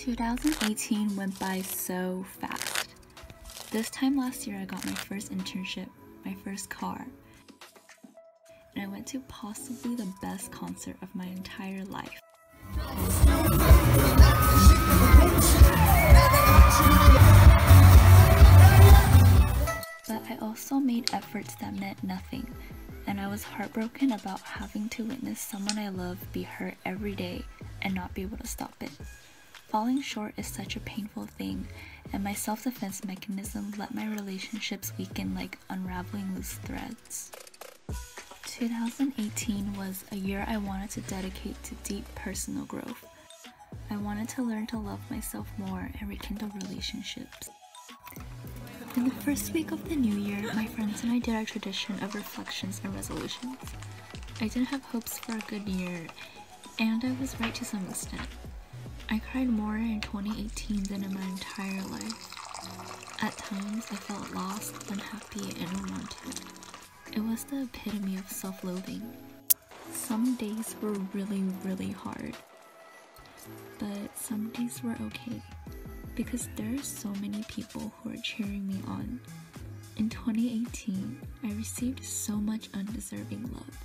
2018 went by so fast. This time last year I got my first internship, my first car, and I went to possibly the best concert of my entire life. But I also made efforts that meant nothing, and I was heartbroken about having to witness someone I love be hurt every day and not be able to stop it. Falling short is such a painful thing, and my self-defense mechanism let my relationships weaken like unraveling loose threads. 2018 was a year I wanted to dedicate to deep personal growth. I wanted to learn to love myself more and rekindle relationships. In the first week of the new year, my friends and I did our tradition of reflections and resolutions. I didn't have hopes for a good year, and I was right to some extent. I cried more in 2018 than in my entire life. At times, I felt lost, unhappy, and unwanted. It was the epitome of self-loathing. Some days were really hard, but some days were okay, because there are so many people who are cheering me on. In 2018, I received so much undeserving love.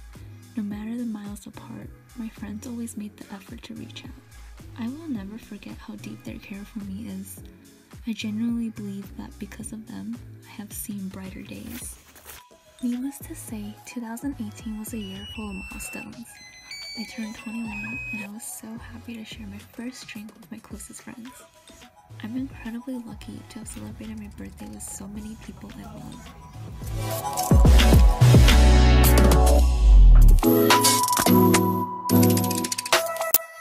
No matter the miles apart, my friends always made the effort to reach out. I will never forget how deep their care for me is. I genuinely believe that because of them, I have seen brighter days. Needless to say, 2018 was a year full of milestones. I turned 21 and I was so happy to share my first drink with my closest friends. I'm incredibly lucky to have celebrated my birthday with so many people I love.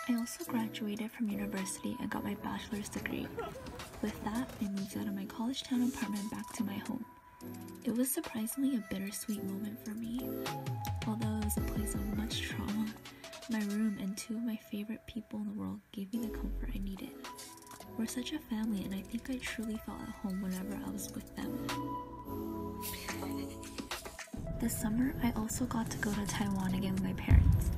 I also graduated from university and got my bachelor's degree. With that, I moved out of my college town apartment back to my home. It was surprisingly a bittersweet moment for me. Although it was a place of much trauma, my room and two of my favorite people in the world gave me the comfort I needed. We're such a family, and I think I truly felt at home whenever I was with them. This summer, I also got to go to Taiwan again with my parents.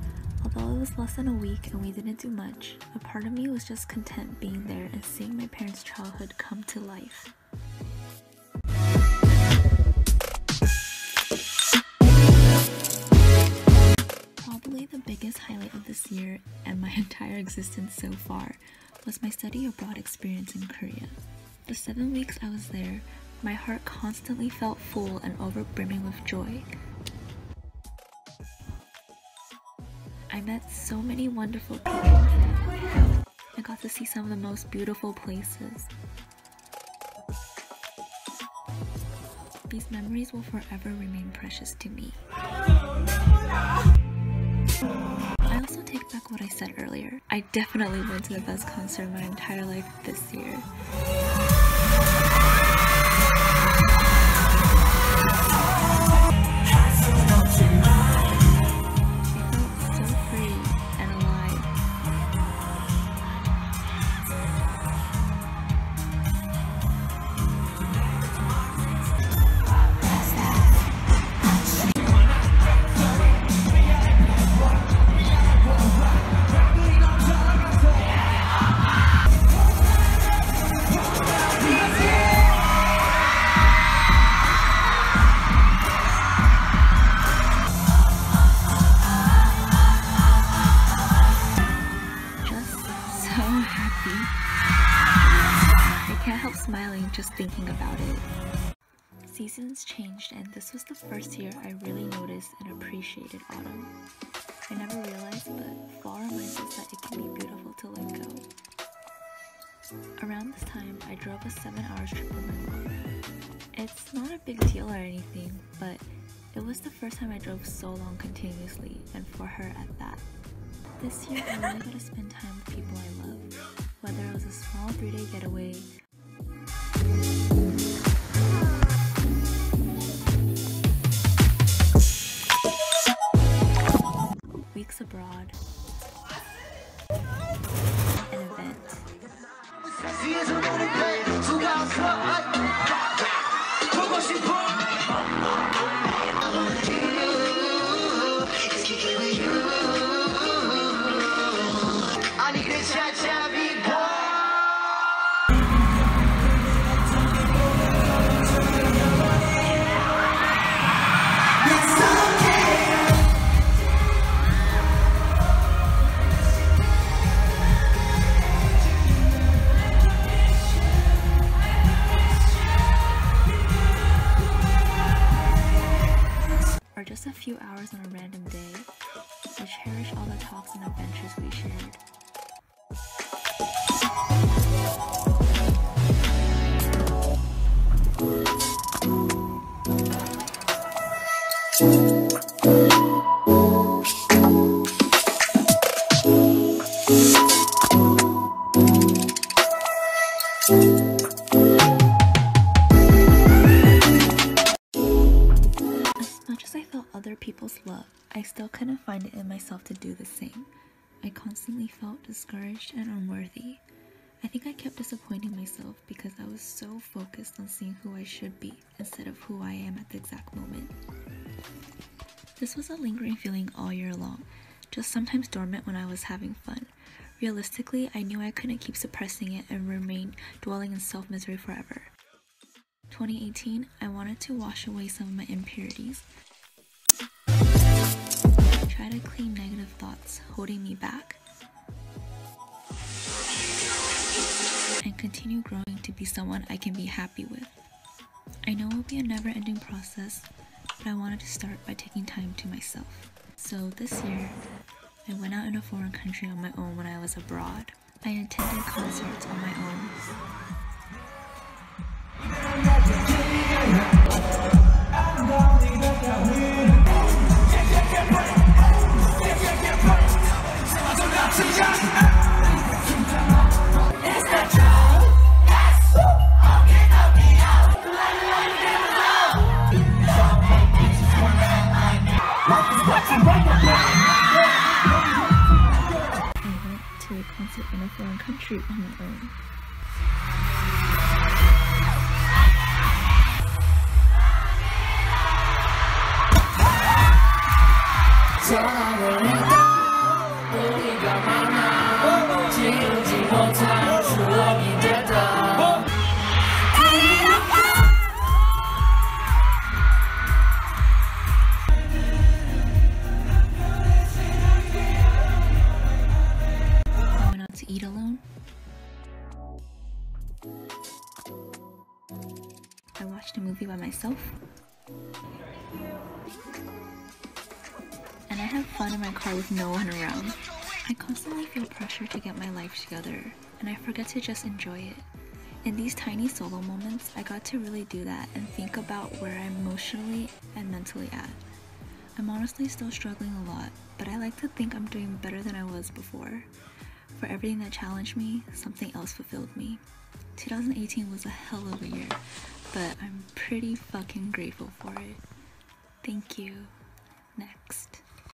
Although it was less than a week and we didn't do much, a part of me was just content being there and seeing my parents' childhood come to life. Probably the biggest highlight of this year and my entire existence so far was my study abroad experience in Korea. The 7 weeks I was there, my heart constantly felt full and overbrimming with joy. I met so many wonderful people. I got to see some of the most beautiful places. These memories will forever remain precious to me. I also take back what I said earlier. I definitely went to the best concert of my entire life this year. I can't help smiling just thinking about it. Seasons changed, and this was the first year I really noticed and appreciated autumn. I never realized, but fall reminds us that it can be beautiful to let go. Around this time, I drove a 7-hour trip with my mom. It's not a big deal or anything, but it was the first time I drove so long continuously, and for her at that. This year, I really got to spend time with people I love, whether it was a small 3-day getaway, weeks abroad, an event. just a few hours on a random day, I cherish all the talks and adventures we shared. As much as I felt other people's love, I still couldn't find it in myself to do the same. I constantly felt discouraged and unworthy. I think I kept disappointing myself because I was so focused on seeing who I should be instead of who I am at the exact moment. This was a lingering feeling all year long, just sometimes dormant when I was having fun. Realistically, I knew I couldn't keep suppressing it and remain dwelling in self-misery forever. 2018, I wanted to wash away some of my impurities. Try to clean negative thoughts holding me back, and continue growing to be someone I can be happy with. I know it will be a never-ending process, but I wanted to start by taking time to myself. So this year, I went out in a foreign country on my own when I was abroad. I attended concerts on my own. To a concert in a foreign country on my own. To eat alone. I watched a movie by myself. And I have fun in my car with no one around. I constantly feel pressure to get my life together, and I forget to just enjoy it. In these tiny solo moments, I got to really do that and think about where I'm emotionally and mentally at. I'm honestly still struggling a lot, but I like to think I'm doing better than I was before. For everything that challenged me, something else fulfilled me. 2018 was a hell of a year, but I'm pretty fucking grateful for it. Thank you. Next.